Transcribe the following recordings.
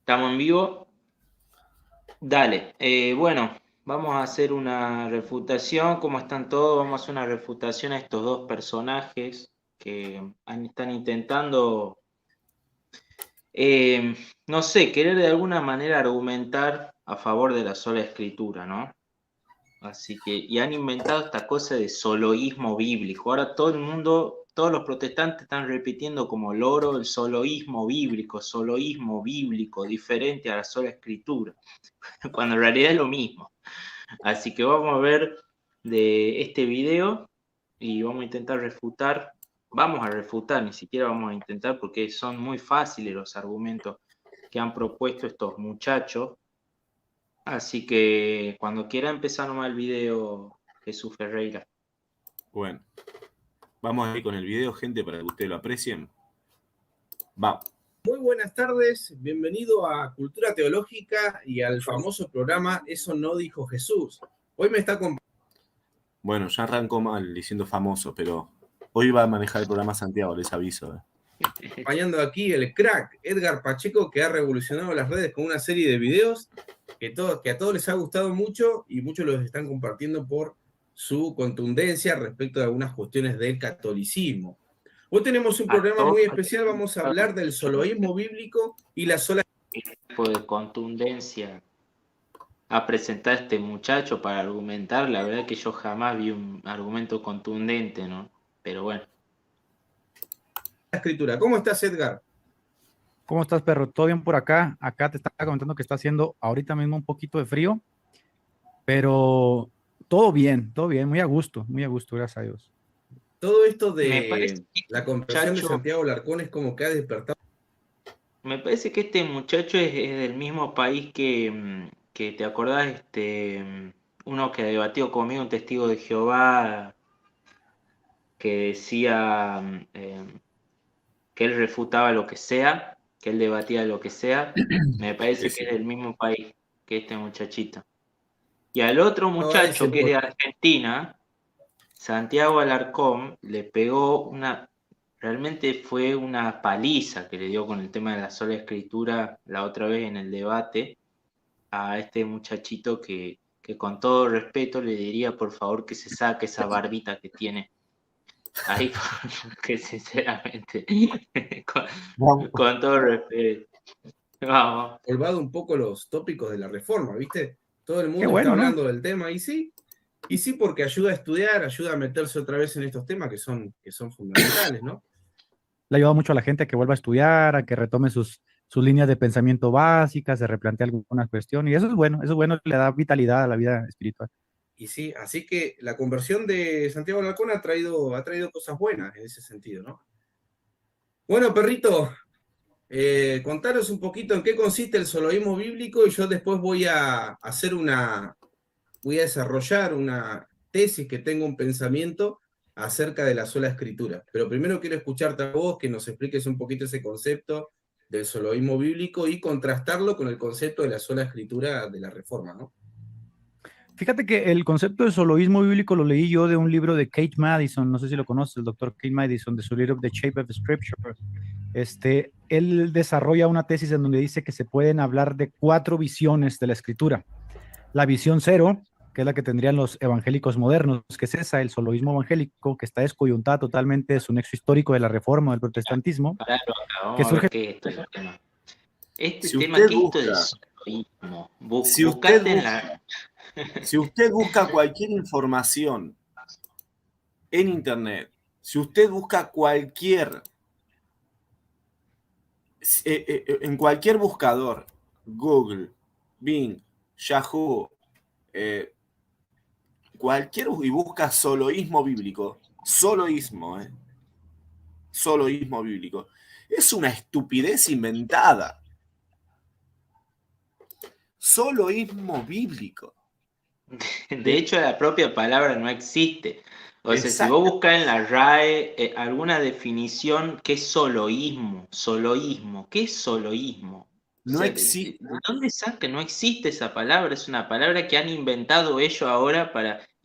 ¿Estamos en vivo? Dale. Bueno, vamos a hacer una refutación. ¿Cómo están todos? Vamos a hacer una refutación a estos dos personajes que están intentando, no sé, querer de alguna manera argumentar a favor de la sola escritura, ¿no? Así que, y han inventado esta cosa de soloísmo bíblico. Ahora todo el mundo, todos los protestantes están repitiendo como loro el soloísmo bíblico, diferente a la sola escritura, cuando en realidad es lo mismo. Así que vamos a ver de este video y vamos a intentar refutar, ni siquiera vamos a intentar porque son muy fáciles los argumentos que han propuesto estos muchachos. Así que cuando quiera empezar nomás el video, Jesús Ferreira. Bueno, vamos a ir con el video, gente, para que ustedes lo aprecien. Vamos. Muy buenas tardes, bienvenido a Cultura Teológica y al famoso programa Eso no dijo Jesús. Hoy me está acompañando. Bueno, ya arrancó mal diciendo famoso, pero hoy va a manejar el programa Santiago, les aviso. Acompañando aquí el crack Edgar Pacheco, que ha revolucionado las redes con una serie de videos que a todos les ha gustado mucho y muchos los están compartiendo por su contundencia respecto de algunas cuestiones del catolicismo. Hoy tenemos un programa muy especial, vamos a hablar del soloísmo bíblico y la sola... Tipo de contundencia a presentar a este muchacho para argumentar, la verdad que yo jamás vi un argumento contundente, ¿no? Pero bueno. Escritura. ¿Cómo estás, Edgar? ¿Cómo estás, perro? ¿Todo bien por acá? Acá te estaba comentando que está haciendo ahorita mismo un poquito de frío, pero todo bien, muy a gusto, gracias a Dios. Todo esto de la conversión de Santiago Alarcón es como que ha despertado. Me parece que este muchacho es del mismo país que ¿te acordás? Uno que debatió conmigo, un testigo de Jehová, que decía que él refutaba lo que sea, que él debatía lo que sea. Me parece que es del mismo país que este muchachito. Y al otro muchacho que es de Argentina, Santiago Alarcón, le pegó realmente fue una paliza que le dio con el tema de la sola escritura la otra vez en el debate a este muchachito que con todo respeto le diría por favor que se saque esa barbita que tiene ahí, que sinceramente con todo respeto. Vamos. Olvidado un poco los tópicos de la reforma, ¿viste? Todo el mundo está hablando del tema y sí, porque ayuda a estudiar, ayuda a meterse otra vez en estos temas que son fundamentales, ¿no? Le ha ayudado mucho a la gente a que vuelva a estudiar, a que retome sus líneas de pensamiento básicas, se replantea algunas cuestiones, y eso es bueno, le da vitalidad a la vida espiritual. Y sí, así que la conversión de Santiago Alarcón ha traído cosas buenas en ese sentido, ¿no? Bueno, perrito, contaros un poquito en qué consiste el soloísmo bíblico y yo después voy a desarrollar una tesis que tenga un pensamiento acerca de la sola escritura. Pero primero quiero escucharte a vos, que nos expliques un poquito ese concepto del soloísmo bíblico y contrastarlo con el concepto de la sola escritura de la Reforma, ¿no? Fíjate que el concepto de soloísmo bíblico lo leí yo de un libro de Kate Madison, no sé si lo conoces, el doctor Kate Madison, de su libro The Shape of the Scripture. Él desarrolla una tesis en donde dice que se pueden hablar de 4 visiones de la escritura. La visión 0, que es la que tendrían los evangélicos modernos, que es esa, el soloísmo evangélico, que está descoyuntada totalmente de su nexo histórico de la Reforma, del protestantismo. Claro, que surge... Este tema que esto es soloísmo. Si usted busca cualquier información en internet, si usted busca en cualquier buscador, Google, Bing, Yahoo, y busca soloísmo bíblico, soloísmo bíblico, es una estupidez inventada. Soloísmo bíblico. De hecho, la propia palabra no existe. O sea, si vos buscas en la RAE alguna definición, ¿qué es soloísmo? ¿Qué es soloísmo? No existe. ¿De dónde saca? No existe esa palabra, es una palabra que han inventado ellos ahora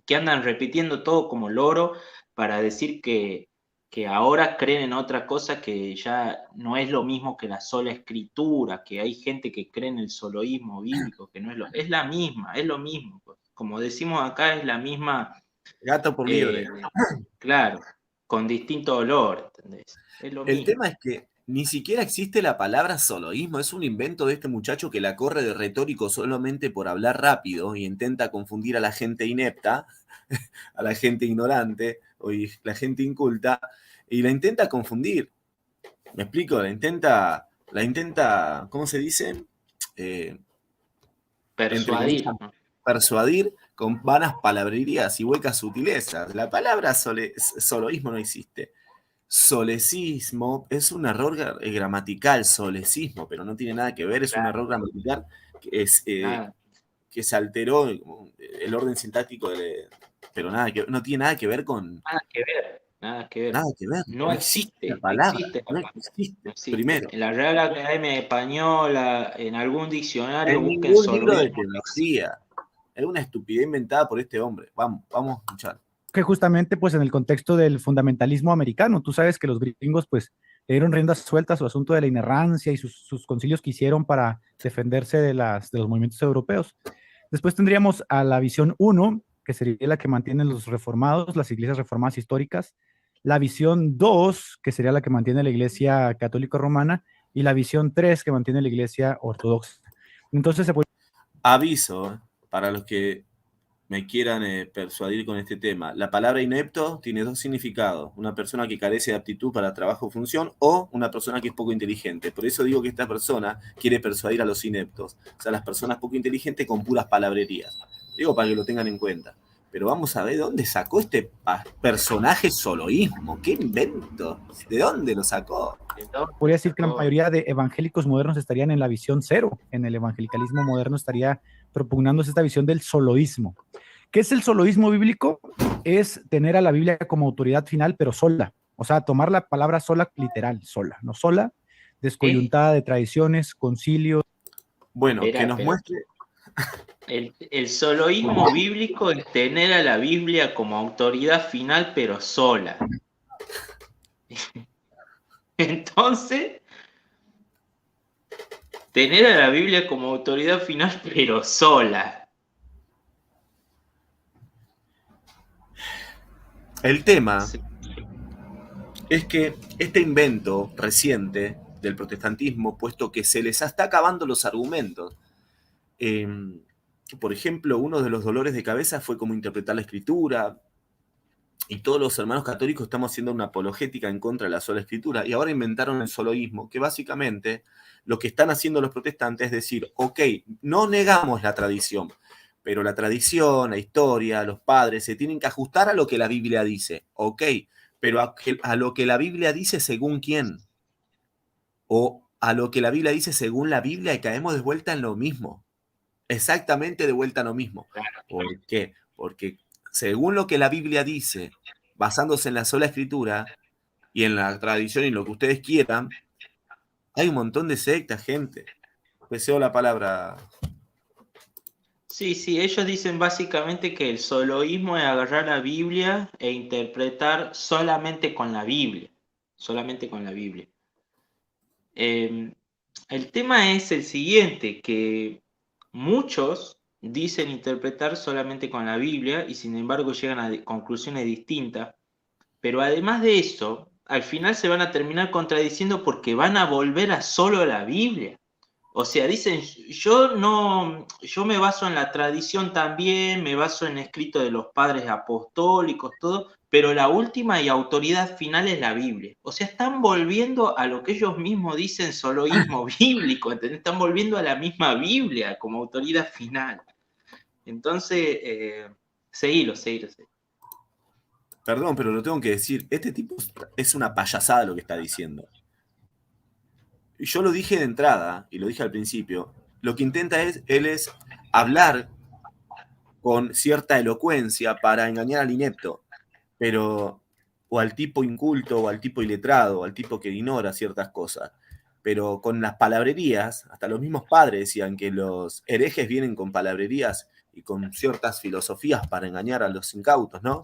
que andan repitiendo todo como loro para decir que que ahora creen en otra cosa que ya no es lo mismo que la sola escritura, que hay gente que cree en el soloísmo bíblico, que no es es la misma, es lo mismo. Pues. Como decimos acá, es la misma, Gato por liebre. claro, con distinto olor, ¿entendés? Es lo El mismo. tema es que ni siquiera existe la palabra soloísmo, es un invento de este muchacho que la corre de retórico solamente por hablar rápido y intenta confundir a la gente inepta, a la gente ignorante o la gente inculta, y la intenta confundir. ¿Me explico? La intenta, ¿cómo se dice? Entre Persuadir. comillas, ¿No? persuadir con vanas palabrerías y huecas sutilezas. La palabra soloísmo no existe. Solecismo es un error gramatical, solecismo, pero no tiene nada que ver, es un error gramatical que se alteró el orden sintáctico, pero no tiene nada que ver con... Nada que ver, nada que ver. Nada que ver, No no existe la existe, palabra, existe la no palabra, existe, no existe. primero. En la Real Academia Española, en algún diccionario, En busquen ningún libro de soloísmo. teología. Es una estupidez inventada por este hombre. Vamos a escuchar. Que justamente pues en el contexto del fundamentalismo americano, tú sabes que los gringos pues le dieron riendas sueltas a su asunto de la inerrancia y sus concilios que hicieron para defenderse de los movimientos europeos. Después tendríamos a la visión 1, que sería la que mantienen los reformados, las iglesias reformadas históricas, la visión 2, que sería la que mantiene la iglesia católica romana, y la visión 3, que mantiene la iglesia ortodoxa. Entonces se puede... Aviso para los que me quieran persuadir con este tema. La palabra inepto tiene dos significados. Una persona que carece de aptitud para trabajo o función o una persona que es poco inteligente. Por eso digo que esta persona quiere persuadir a los ineptos. O sea, las personas poco inteligentes con puras palabrerías. Digo para que lo tengan en cuenta. Pero vamos a ver de dónde sacó este personaje soloísmo. ¿Qué invento? ¿De dónde lo sacó? Podría decir que la mayoría de evangélicos modernos estarían en la visión 0. En el evangelicalismo moderno estaría propugnándose esta visión del soloísmo. ¿Qué es el soloísmo bíblico? Es tener a la Biblia como autoridad final, pero sola. O sea, tomar la palabra sola, literal, sola. No sola, descoyuntada de tradiciones, concilios. Bueno, que nos muestre... El soloísmo bíblico es tener a la Biblia como autoridad final, pero sola. Entonces, tener a la Biblia como autoridad final, pero sola. El tema es que este invento reciente del protestantismo, puesto que se les está acabando los argumentos, por ejemplo, uno de los dolores de cabeza fue cómo interpretar la escritura, y todos los hermanos católicos estamos haciendo una apologética en contra de la sola escritura, y ahora inventaron el soloísmo, que básicamente lo que están haciendo los protestantes es decir, ok, no negamos la tradición, pero la tradición, la historia, los padres se tienen que ajustar a lo que la Biblia dice, ok, pero a lo que la Biblia dice según quién, o a lo que la Biblia dice según la Biblia, y caemos de vuelta en lo mismo, exactamente de vuelta en lo mismo. ¿Por qué? Porque según lo que la Biblia dice, basándose en la sola escritura y en la tradición y lo que ustedes quieran, hay un montón de sectas, gente. Deseo la palabra. Sí, ellos dicen básicamente que el soloísmo es agarrar la Biblia e interpretar solamente con la Biblia. Solamente con la Biblia. El tema es el siguiente, que muchos dicen interpretar solamente con la Biblia y sin embargo llegan a conclusiones distintas, pero además de eso, al final se van a terminar contradiciendo porque van a volver a solo la Biblia. O sea, dicen, yo me baso en la tradición también, me baso en escritos de los padres apostólicos, todo, pero la última y autoridad final es la Biblia. O sea, están volviendo a lo que ellos mismos dicen soloísmo bíblico, ¿entendés? Están volviendo a la misma Biblia como autoridad final. Entonces, seguilo. Perdón, pero lo tengo que decir. Este tipo es una payasada lo que está diciendo. Yo lo dije de entrada, y lo dije al principio. Lo que intenta él es hablar con cierta elocuencia para engañar al inepto, pero o al tipo inculto, o al tipo iletrado, o al tipo que ignora ciertas cosas. Pero con las palabrerías, hasta los mismos padres decían que los herejes vienen con palabrerías y con ciertas filosofías para engañar a los incautos, ¿no?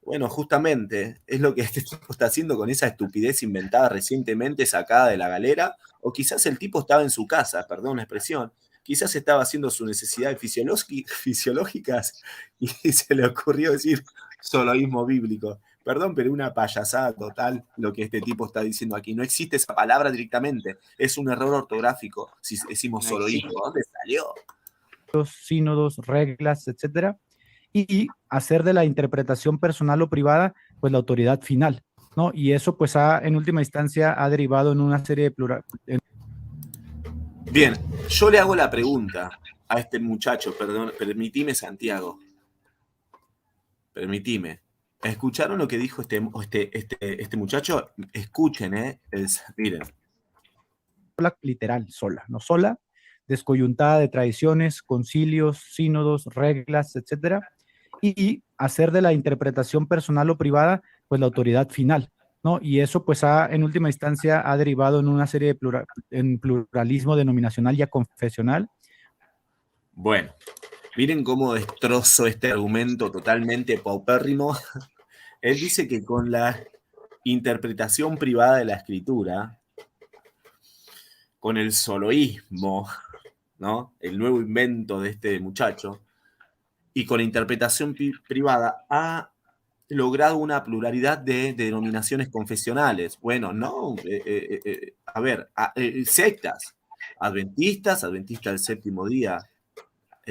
Bueno, justamente es lo que este tipo está haciendo con esa estupidez inventada recientemente, sacada de la galera, o quizás el tipo estaba en su casa, perdón la expresión, quizás estaba haciendo sus necesidades fisiológicas y se le ocurrió decir soloísmo bíblico. Perdón, pero una payasada total lo que este tipo está diciendo aquí. No existe esa palabra directamente, es un error ortográfico si decimos No soloísmo. existe. ¿Dónde salió? Sínodos, reglas, etcétera, y hacer de la interpretación personal o privada, pues la autoridad final, ¿no? Y eso, pues, en última instancia, ha derivado en una serie de Bien, yo le hago la pregunta a este muchacho, perdón, permitime, Santiago, permitime. ¿Escucharon lo que dijo este muchacho? Escuchen, miren. literal, sola, no sola, descoyuntada de tradiciones, concilios, sínodos, reglas, etcétera, y hacer de la interpretación personal o privada, pues la autoridad final, ¿no? Y eso, pues, en última instancia, ha derivado en una serie de en pluralismo denominacional y confesional. Bueno, miren cómo destrozo este argumento totalmente paupérrimo. Él dice que con la interpretación privada de la escritura, con el soloísmo, ¿no? El nuevo invento de este muchacho, y con la interpretación privada ha logrado una pluralidad de denominaciones confesionales. Bueno, no, a ver, sectas, adventistas del séptimo día,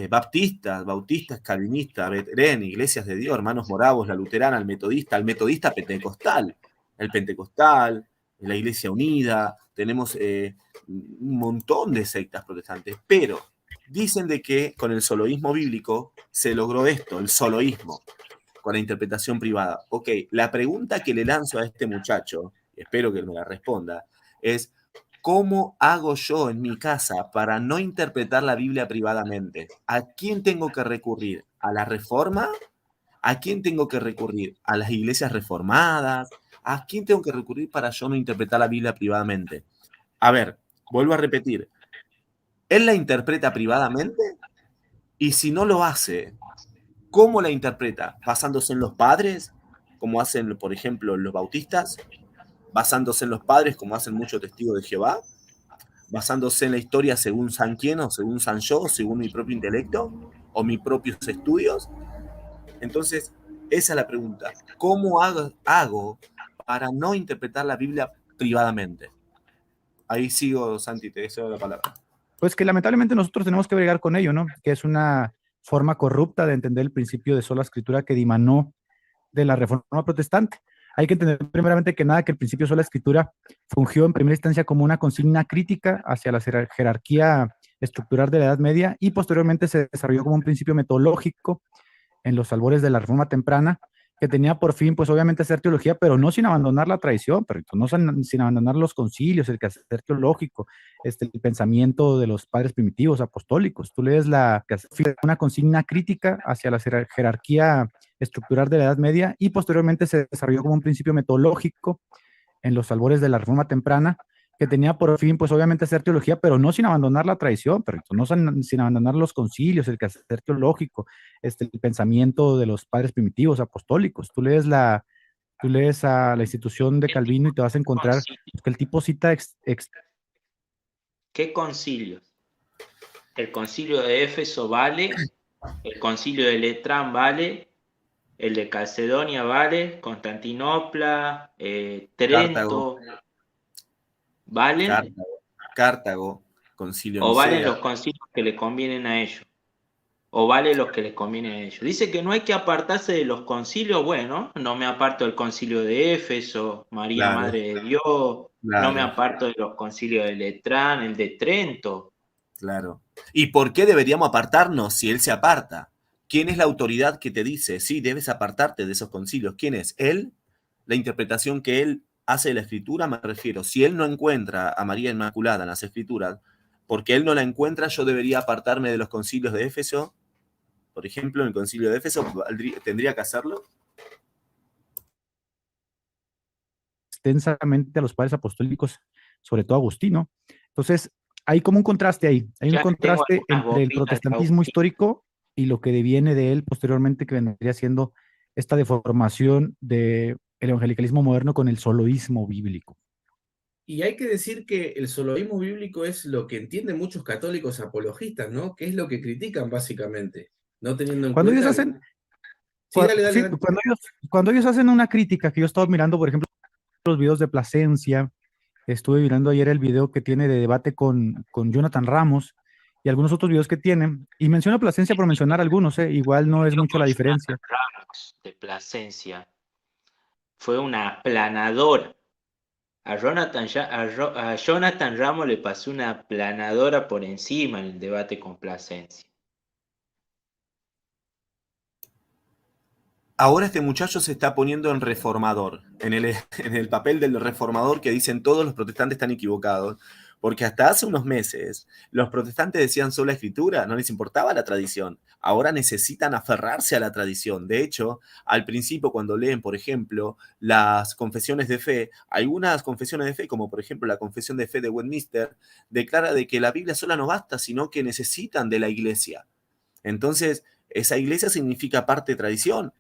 bautistas, calvinistas, Betlén, Iglesias de Dios, Hermanos Moravos, la luterana, el metodista pentecostal, el pentecostal, la Iglesia Unida, tenemos un montón de sectas protestantes, pero dicen de que con el soloísmo bíblico se logró esto, el soloísmo, con la interpretación privada. Ok, la pregunta que le lanzo a este muchacho, y espero que me la responda, es ¿cómo hago yo en mi casa para no interpretar la Biblia privadamente? ¿A quién tengo que recurrir? ¿A la Reforma? ¿A quién tengo que recurrir? ¿A las iglesias reformadas? ¿A quién tengo que recurrir para yo no interpretar la Biblia privadamente? A ver, vuelvo a repetir. ¿Él la interpreta privadamente? Y si no lo hace, ¿cómo la interpreta? ¿Basándose en los padres, como hacen, por ejemplo, los bautistas? ¿Basándose en los padres, como hacen muchos testigos de Jehová? ¿Basándose en la historia según San quién o según San yo, según mi propio intelecto o mis propios estudios? Entonces, esa es la pregunta. ¿Cómo hago para no interpretar la Biblia privadamente? Ahí sigo, Santi, te deseo la palabra. Pues que lamentablemente nosotros tenemos que bregar con ello, ¿no? Que es una forma corrupta de entender el principio de sola escritura que dimanó de la Reforma Protestante. Hay que entender primeramente que nada, que el principio de sola escritura fungió en primera instancia como una consigna crítica hacia la jerarquía estructural de la Edad Media y posteriormente se desarrolló como un principio metodológico en los albores de la Reforma temprana, que tenía por fin, pues obviamente, hacer teología, pero no sin abandonar la tradición, pero no sin abandonar los concilios, el quehacer teológico, el pensamiento de los padres primitivos, apostólicos. Tú lees una consigna crítica hacia la jerarquía estructural de la Edad Media y posteriormente se desarrolló como un principio metodológico en los albores de la Reforma temprana, que tenía por fin, pues obviamente, hacer teología, pero no sin abandonar la tradición, pero no sin abandonar los concilios, el quehacer teológico, el pensamiento de los padres primitivos, apostólicos. Tú lees a la institución de Calvino y te vas a encontrar que el tipo cita ¿Qué concilios? El concilio de Éfeso vale, el concilio de Letrán vale, el de Calcedonia vale, Constantinopla, Trento, ¿valen? Cartago, concilio ¿O valen Nicea. los concilios que le convienen a ellos? ¿O vale los que les convienen a ellos? Dice que no hay que apartarse de los concilios. Bueno, no me aparto del concilio de Éfeso, María Claro, Madre de Dios, no me claro, aparto de los concilios de Letrán, el de Trento. claro. ¿Y por qué deberíamos apartarnos si él se aparta? ¿Quién es la autoridad que te dice, sí, debes apartarte de esos concilios? ¿Quién es? ¿Él? La interpretación que él hace de la escritura, me refiero. Si él no encuentra a María Inmaculada en las escrituras, porque él no la encuentra, yo debería apartarme de los concilios de Éfeso. Por ejemplo, en el concilio de Éfeso, ¿tendría que hacerlo? extensamente a los padres apostólicos, sobre todo Agustino. Entonces, hay como un contraste ahí, hay un contraste entre el protestantismo histórico y lo que deviene de él posteriormente, que vendría siendo esta deformación del evangelicalismo moderno con el soloísmo bíblico. Y hay que decir que el soloísmo bíblico es lo que entienden muchos católicos apologistas, ¿no? Que es lo que critican básicamente, no teniendo en Cuando ellos cuenta... hacen, Sí, dale, dale, sí, dale. cuando ellos hacen una crítica, que yo estaba mirando, por ejemplo, los videos de Plasencia, estuve mirando ayer el video que tiene de debate con Jonathan Ramos y algunos otros videos que tienen, y menciona Plasencia por mencionar algunos, igual no es Yo mucho con la Jonathan diferencia. Ramos de Plasencia fue una aplanadora. A Jonathan Ramos le pasó una aplanadora por encima en el debate con Plasencia. Ahora este muchacho se está poniendo en reformador, en el papel del reformador que dicen todos los protestantes están equivocados, porque hasta hace unos meses los protestantes decían sola escritura, no les importaba la tradición. Ahora necesitan aferrarse a la tradición. De hecho, al principio cuando leen, por ejemplo, las confesiones de fe, algunas confesiones de fe, como por ejemplo la confesión de fe de Westminster, declara de que la Biblia sola no basta, sino que necesitan de la iglesia. Entonces, esa iglesia significa parte de tradición.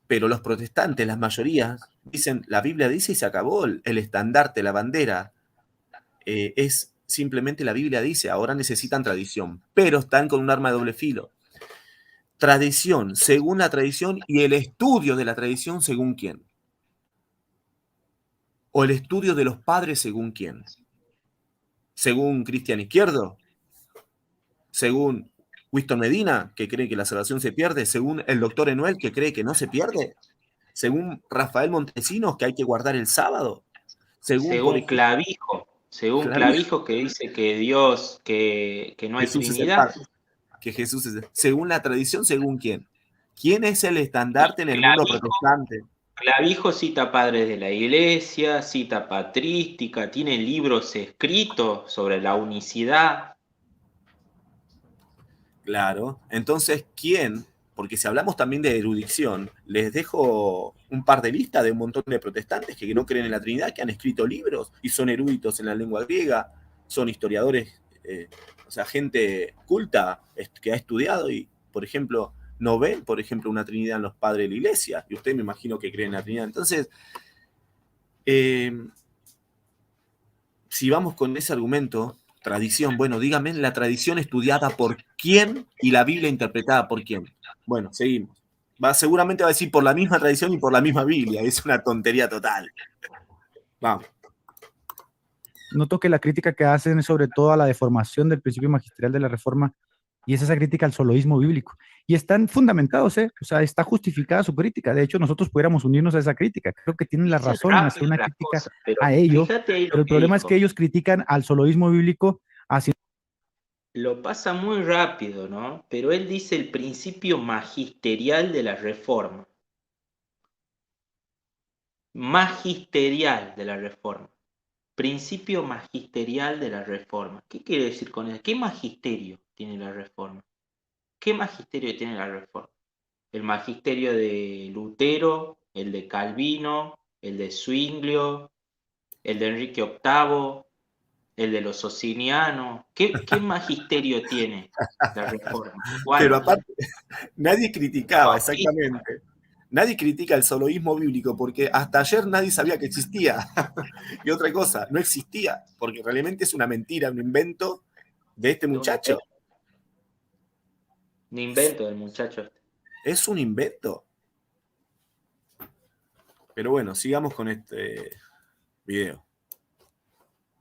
Pero los protestantes, las mayorías, dicen, la Biblia dice y se acabó, el estandarte, la bandera, es simplemente la Biblia dice, ahora necesitan tradición, pero están con un arma de doble filo. Tradición, según la tradición, y el estudio de la tradición, según quién. O el estudio de los padres, según quién. Según Cristian Izquierdo, según Winston Medina, que cree que la salvación se pierde, según el doctor Enuel, que cree que no se pierde, según Rafael Montesinos, que hay que guardar el sábado, según, por ejemplo, Según Clavijo que dice que Dios, que no hay Jesús es el Trinidad. Padre, que Jesús es, según la tradición, según quién. ¿Quién es el Y estandarte en el mundo protestante? Clavijo cita padres de la iglesia, cita patrística, tiene libros escritos sobre la unicidad. Claro. Entonces, ¿quién? Porque si hablamos también de erudición, les dejo un par de listas de un montón de protestantes que no creen en la Trinidad, que han escrito libros y son eruditos en la lengua griega, son historiadores, o sea, gente culta que ha estudiado y, por ejemplo, no ven, por ejemplo, una Trinidad en los padres de la iglesia. Y usted me imagino que creen en la Trinidad. Entonces, si vamos con ese argumento, tradición, bueno, dígame la tradición estudiada por quién y la Biblia interpretada por quién. Bueno, seguimos. Seguramente va a decir por la misma tradición y por la misma Biblia. Es una tontería total. Vamos. Noto que la crítica que hacen es sobre todo a la deformación del principio magisterial de la Reforma, y es esa crítica al soloísmo bíblico. Y están fundamentados, o sea, está justificada su crítica. De hecho, nosotros pudiéramos unirnos a esa crítica. Creo que tienen la razón en hacer una crítica a ello, pero el problema es que ellos critican al soloísmo bíblico así. Lo pasa muy rápido, ¿no? Pero él dice el principio magisterial de la Reforma. Magisterial de la Reforma. Principio magisterial de la Reforma. ¿Qué quiere decir con eso? ¿Qué magisterio tiene la Reforma? ¿Qué magisterio tiene la Reforma? El magisterio de Lutero, el de Calvino, el de Zwinglio, el de Enrique VIII, el de los socinianos. ¿Qué magisterio tiene la Reforma? Pero ¿Cuál? aparte, nadie criticaba, Bautista. exactamente. Nadie critica el soloísmo bíblico porque hasta ayer nadie sabía que existía. Y otra cosa, no existía, porque realmente es una mentira, un invento de este muchacho. Un invento del muchacho. Es un invento. Pero bueno, sigamos con este video.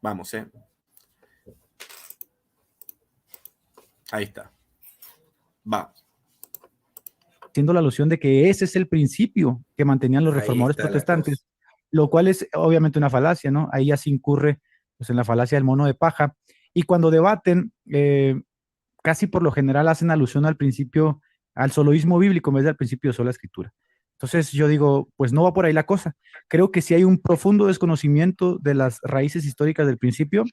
Vamos, Ahí está. Va. Haciendo la alusión de que ese es el principio que mantenían los Ahí reformadores está la protestantes, cosa. lo cual es obviamente una falacia, ¿no? Ahí ya se incurre pues, en la falacia del mono de paja. Y cuando debaten, casi por lo general hacen alusión al principio, al soloísmo bíblico en vez del principio de sola escritura. Entonces yo digo, pues no va por ahí la cosa. Creo que sí hay un profundo desconocimiento de las raíces históricas del principio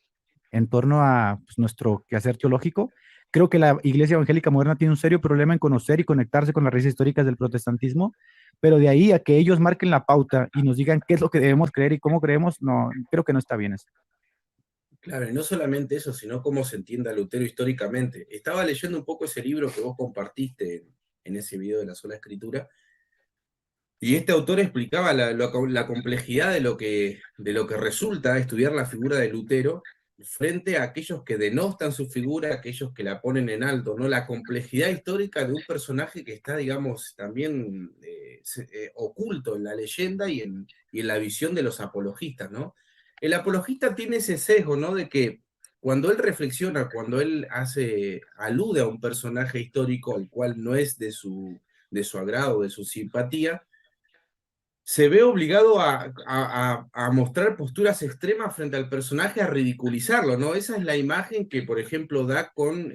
en torno a pues, nuestro quehacer teológico. Creo que la Iglesia Evangélica Moderna tiene un serio problema en conocer y conectarse con las raíces históricas del protestantismo, pero de ahí a que ellos marquen la pauta y nos digan qué es lo que debemos creer y cómo creemos, no, creo que no está bien eso. Claro, y no solamente eso, sino cómo se entiende a Lutero históricamente. Estaba leyendo un poco ese libro que vos compartiste en ese video de la sola escritura, Y este autor explicaba la complejidad de lo que resulta estudiar la figura de Lutero frente a aquellos que denostan su figura, aquellos que la ponen en alto, ¿no? La complejidad histórica de un personaje que está, digamos, también oculto en la leyenda y en la visión de los apologistas, ¿no? El apologista tiene ese sesgo, ¿no? De que cuando él reflexiona, cuando él alude a un personaje histórico al cual no es de su agrado, de su simpatía, se ve obligado a mostrar posturas extremas frente al personaje, a ridiculizarlo, ¿no? Esa es la imagen que, por ejemplo, da con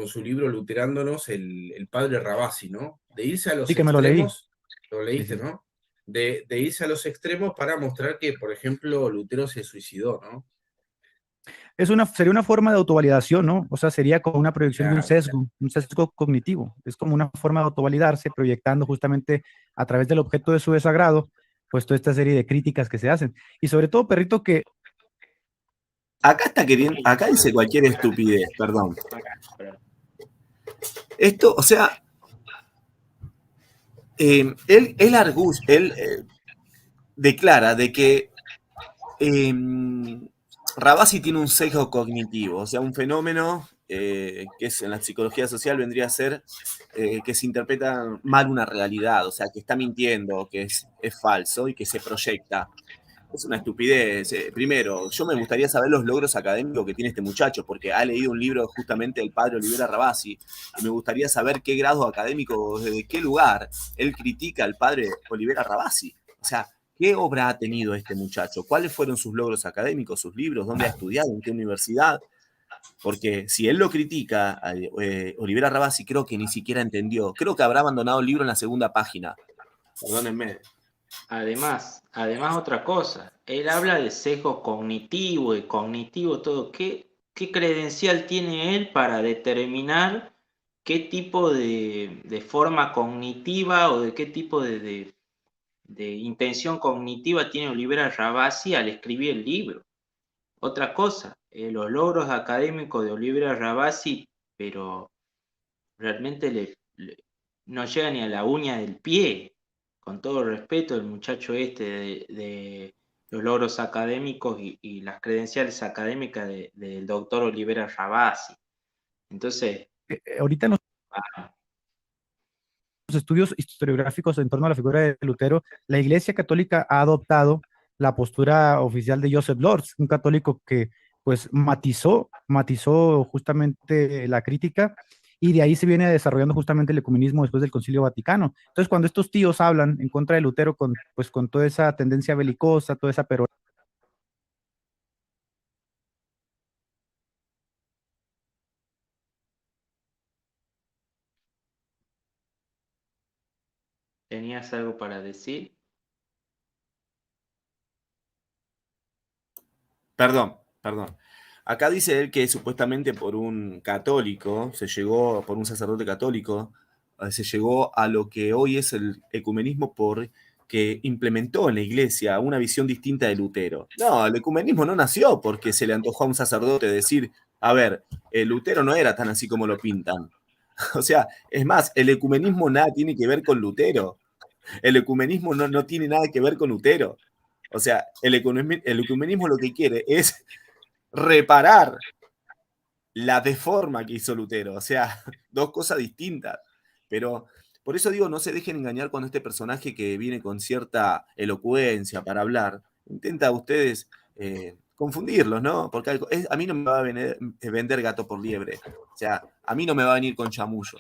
su libro Luterándonos el padre Ravasi, ¿no? De irse a los Sí, que me lo leí. extremos, lo leíste, Sí. ¿no? De irse a los extremos para mostrar que, por ejemplo, Lutero se suicidó, ¿no? Sería una forma de autovalidación, ¿no? O sea, sería como una proyección de Claro. un sesgo cognitivo. Es como una forma de autovalidarse, proyectando justamente a través del objeto de su desagrado, pues toda esta serie de críticas que se hacen. Y sobre todo, perrito, que... Acá dice cualquier estupidez, perdón. Esto, o sea, él declara de que Ravasi tiene un sesgo cognitivo, o sea, un fenómeno que es en la psicología social vendría a ser que se interpreta mal una realidad, o sea, que está mintiendo, que es falso y que se proyecta. Es una estupidez. Primero, yo me gustaría saber los logros académicos que tiene este muchacho, porque ha leído un libro justamente del padre Olivera Ravasi, y me gustaría saber qué grado académico, desde qué lugar él critica al padre Olivera Ravasi. O sea, ¿qué obra ha tenido este muchacho? ¿Cuáles fueron sus logros académicos, sus libros? ¿Dónde ha estudiado? ¿En qué universidad? Porque si él lo critica, Olivera Ravasi creo que ni siquiera entendió. Creo que habrá abandonado el libro en la segunda página. Perdónenme. Además, otra cosa, él habla de sesgo cognitivo y cognitivo todo. ¿Qué credencial tiene él para determinar qué tipo de forma cognitiva o de qué tipo de intención cognitiva tiene Olivera Ravasi al escribir el libro? Otra cosa, los logros académicos de Olivera Ravasi, pero realmente no llega ni a la uña del pie. Con todo respeto, el muchacho de los logros académicos y las credenciales académicas del doctor Olivera Ravasi. Entonces, ahorita en los estudios historiográficos en torno a la figura de Lutero, la Iglesia Católica ha adoptado la postura oficial de Joseph Lorz, un católico que pues matizó justamente la crítica, y de ahí se viene desarrollando justamente el ecumenismo después del Concilio Vaticano. Entonces, cuando estos tíos hablan en contra de Lutero pues con toda esa tendencia belicosa, toda esa pero ¿tenías algo para decir? Perdón. Acá dice él que supuestamente por un católico, por un sacerdote católico, se llegó a lo que hoy es el ecumenismo porque implementó en la iglesia una visión distinta de Lutero. No, el ecumenismo no nació porque se le antojó a un sacerdote decir, a ver, Lutero no era tan así como lo pintan. O sea, es más, el ecumenismo nada tiene que ver con Lutero. El ecumenismo no tiene nada que ver con Lutero. O sea, el ecumenismo lo que quiere es reparar la deforma que hizo Lutero. O sea, dos cosas distintas. Pero por eso digo, no se dejen engañar cuando este personaje que viene con cierta elocuencia para hablar, intenta a ustedes confundirlos, ¿no? Porque a mí no me va a vender gato por liebre. O sea, a mí no me va a venir con chamullo.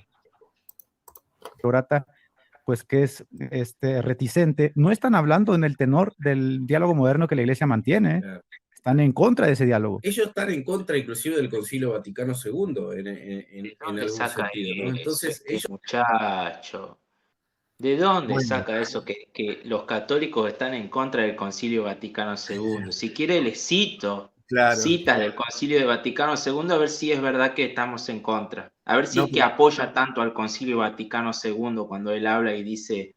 pues que es reticente, no están hablando en el tenor del diálogo moderno que la Iglesia mantiene, Claro. están en contra de ese diálogo. Ellos están en contra inclusive del Concilio Vaticano II ¿De en dónde algún saca sentido, ¿no? eso Entonces ellos... muchacho? ¿De dónde Bueno, saca eso que los católicos están en contra del Concilio Vaticano II? Si quiere les cito Claro. citas del Concilio de Vaticano II a ver si es verdad que estamos en contra. A ver si No, es que apoya tanto al Concilio Vaticano II cuando él habla y dice,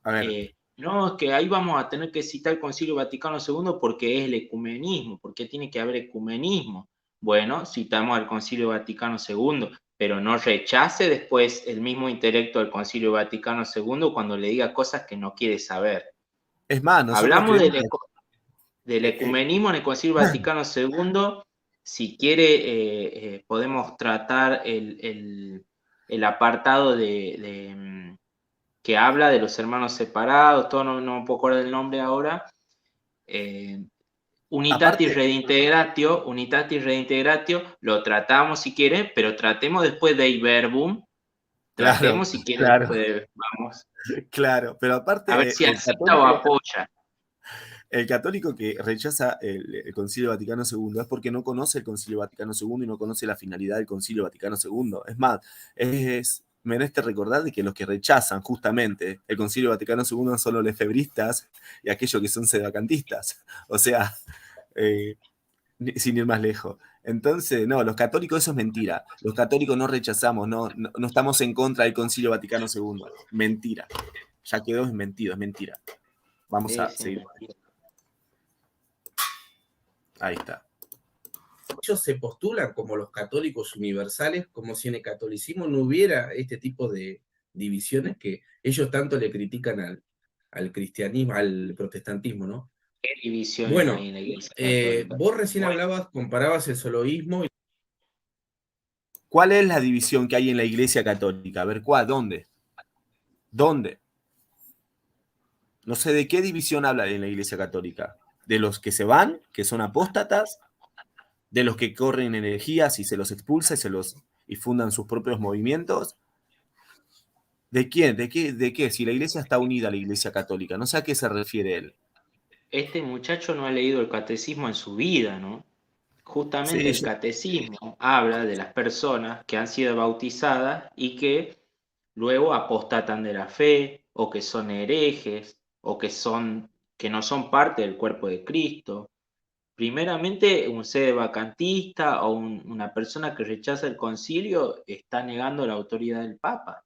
a ver, no, es que ahí vamos a tener que citar el Concilio Vaticano II porque es el ecumenismo, porque tiene que haber ecumenismo. Bueno, citamos al Concilio Vaticano II. pero no rechace después el mismo intelecto del Concilio Vaticano II cuando le diga cosas que no quiere saber. Es más, nosotros Hablamos creemos del ecumenismo en el Concilio Vaticano II. Si quiere, podemos tratar el apartado que habla de los hermanos separados, todo no me puedo acordar del nombre ahora. Unitatis Redintegratio, lo tratamos si quiere, pero tratemos después Dei Verbum. Tratemos si quiere después, vamos. Claro, pero aparte... A ver si acepta o apoya. El católico que rechaza el Concilio Vaticano II es porque no conoce el Concilio Vaticano II y no conoce la finalidad del Concilio Vaticano II. Es más, es menester recordar de que los que rechazan justamente el Concilio Vaticano II son los lefebristas y aquellos que son sedevacantistas. O sea, sin ir más lejos. Entonces, no, los católicos, eso es mentira. Los católicos no rechazamos, no estamos en contra del Concilio Vaticano II. Mentira. Ya quedó, es mentira, es mentira. Vamos a seguir. Ahí está. Ellos se postulan como los católicos universales, como si en el catolicismo no hubiera este tipo de divisiones que ellos tanto le critican al cristianismo, al protestantismo, ¿no? ¿Qué división bueno, hay en la Iglesia Católica? Vos recién comparabas el soloísmo. ¿Cuál es la división que hay en la Iglesia Católica? A ver, ¿cuál? ¿Dónde? ¿Dónde? No sé de qué división habla en la Iglesia Católica. ¿De los que se van, que son apóstatas? ¿De los que corren energías y se los expulsa y fundan sus propios movimientos? ¿De quién? ¿De qué? Si la Iglesia está unida a la Iglesia Católica, no sé a qué se refiere él. Este muchacho no ha leído el catecismo en su vida, ¿no? Justamente el catecismo habla de las personas que han sido bautizadas y que luego apostatan de la fe, o que son herejes, o que no son parte del cuerpo de Cristo. Primeramente, un sedevacantista o una persona que rechaza el concilio está negando la autoridad del Papa.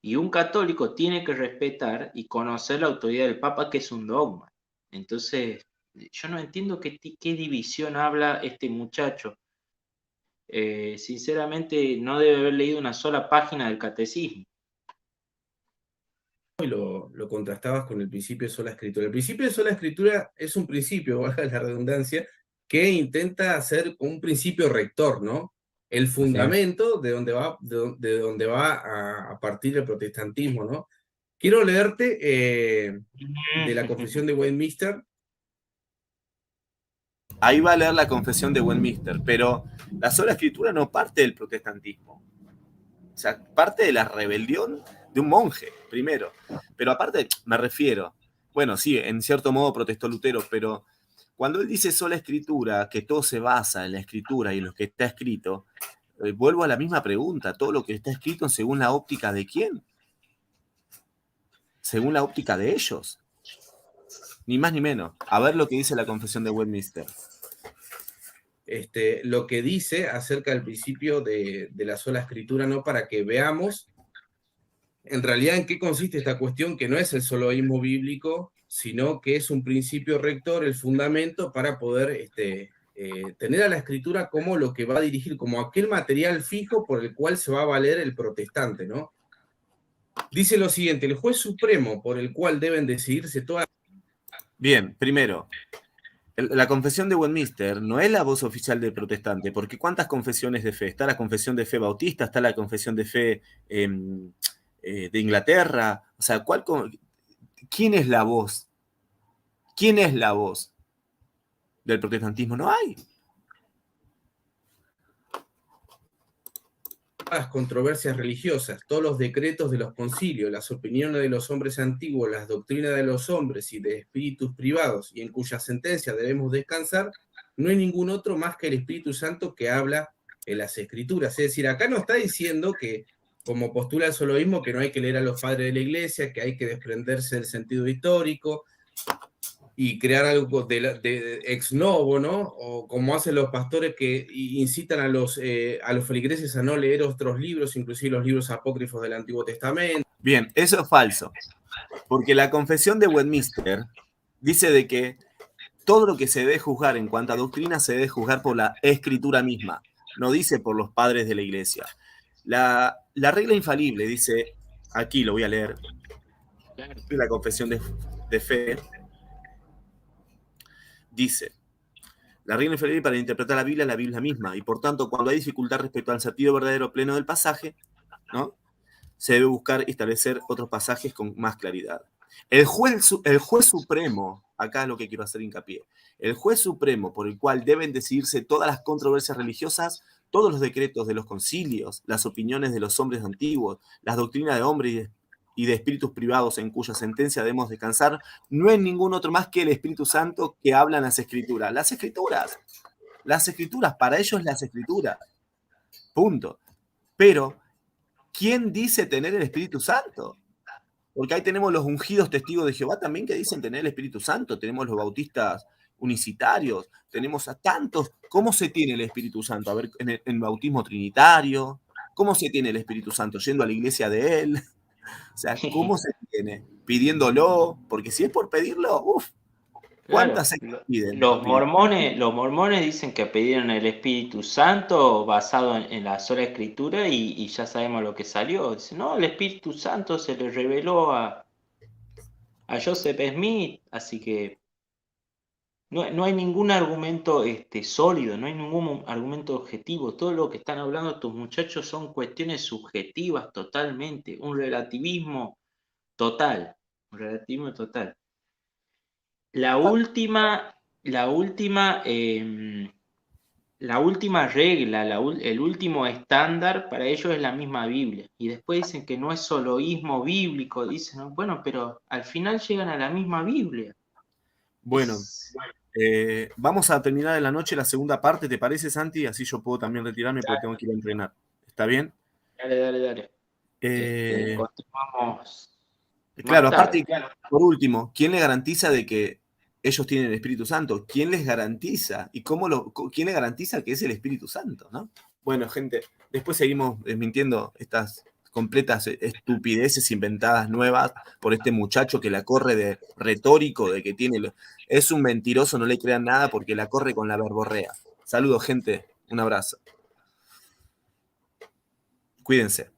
Y un católico tiene que respetar y conocer la autoridad del Papa, que es un dogma. Entonces, yo no entiendo qué división habla este muchacho. Sinceramente, no debe haber leído una sola página del catecismo. Y lo contrastabas con el principio de sola escritura. El principio de sola escritura es un principio, valga la redundancia, que intenta ser un principio rector, ¿no? El fundamento de donde va a partir el protestantismo, ¿no? Quiero leerte de la Confesión de Westminster. Ahí va a leer la Confesión de Westminster, pero la sola escritura no parte del protestantismo. O sea, parte de la rebelión de un monje, primero. Pero aparte, me refiero, bueno, sí, en cierto modo protestó Lutero, pero cuando él dice sola escritura, que todo se basa en la escritura y en lo que está escrito, vuelvo a la misma pregunta, ¿todo lo que está escrito según la óptica de quién? Según la óptica de ellos. Ni más ni menos. A ver lo que dice la Confesión de Westminster. Lo que dice acerca del principio de la sola escritura, ¿no? Para que veamos en realidad en qué consiste esta cuestión, que no es el soloísmo bíblico, sino que es un principio rector, el fundamento para poder tener a la escritura como lo que va a dirigir, como aquel material fijo por el cual se va a valer el protestante, ¿no? Dice lo siguiente: el juez supremo por el cual deben decidirse todas... Bien, primero, la Confesión de Westminster no es la voz oficial del protestante, porque ¿cuántas confesiones de fe? Está la Confesión de Fe Bautista, está la Confesión de Fe de Inglaterra. O sea, ¿quién es la voz? ¿Quién es la voz del protestantismo? No hay. Las controversias religiosas, todos los decretos de los concilios, las opiniones de los hombres antiguos, las doctrinas de los hombres y de espíritus privados, y en cuya sentencia debemos descansar, no hay ningún otro más que el Espíritu Santo que habla en las Escrituras. Es decir, acá no está diciendo que, como postula el soloísmo, que no hay que leer a los padres de la Iglesia, que hay que desprenderse del sentido histórico y crear algo de ex novo, ¿no? O como hacen los pastores que incitan a los feligreses a no leer otros libros, inclusive los libros apócrifos del Antiguo Testamento. Bien, eso es falso, porque la Confesión de Westminster dice de que todo lo que se debe juzgar en cuanto a doctrina se debe juzgar por la Escritura misma, no dice por los padres de la Iglesia. La regla infalible, dice, aquí lo voy a leer, de la confesión de fe, dice, la regla infalible para interpretar la Biblia misma, y por tanto, cuando hay dificultad respecto al sentido verdadero pleno del pasaje, ¿no?, se debe buscar y establecer otros pasajes con más claridad. El juez supremo, acá es lo que quiero hacer hincapié, el juez supremo por el cual deben decidirse todas las controversias religiosas, todos los decretos de los concilios, las opiniones de los hombres antiguos, las doctrinas de hombres y de espíritus privados en cuya sentencia debemos descansar, no es ningún otro más que el Espíritu Santo que hablan las Escrituras. Las Escrituras, para ellos las Escrituras. Punto. Pero, ¿quién dice tener el Espíritu Santo? Porque ahí tenemos los ungidos testigos de Jehová también que dicen tener el Espíritu Santo, tenemos los bautistas unicitarios, tenemos a tantos. ¿Cómo se tiene el Espíritu Santo? A ver, en el bautismo trinitario, ¿cómo se tiene el Espíritu Santo? Yendo a la iglesia de él. O sea, ¿cómo se tiene? Pidiéndolo, porque si es por pedirlo, ¿cuántas Claro, piden? los mormones dicen que pidieron el Espíritu Santo basado en la sola Escritura y ya sabemos lo que salió. Dicen, no, el Espíritu Santo se le reveló a Joseph Smith, así que no hay ningún argumento sólido, no hay ningún argumento objetivo. Todo lo que están hablando estos muchachos son cuestiones subjetivas totalmente, un relativismo total, un relativismo total. La última regla, el último estándar para ellos es la misma Biblia. Y después dicen que no es soloísmo bíblico. Dicen, bueno, pero al final llegan a la misma Biblia. Bueno, vamos a terminar en la noche la segunda parte, ¿te parece, Santi? Así yo puedo también retirarme porque tengo que ir a entrenar. ¿Está bien? Dale. Continuamos. Claro, aparte, por último, ¿quién le garantiza de que ellos tienen el Espíritu Santo? ¿Quién les garantiza? ¿Y quién le garantiza que es el Espíritu Santo, no? Bueno, gente, después seguimos desmintiendo estas completas estupideces inventadas nuevas por este muchacho que la corre de retórico, de que es un mentiroso, no le crean nada porque la corre con la verborrea. Saludos, gente. Un abrazo. Cuídense.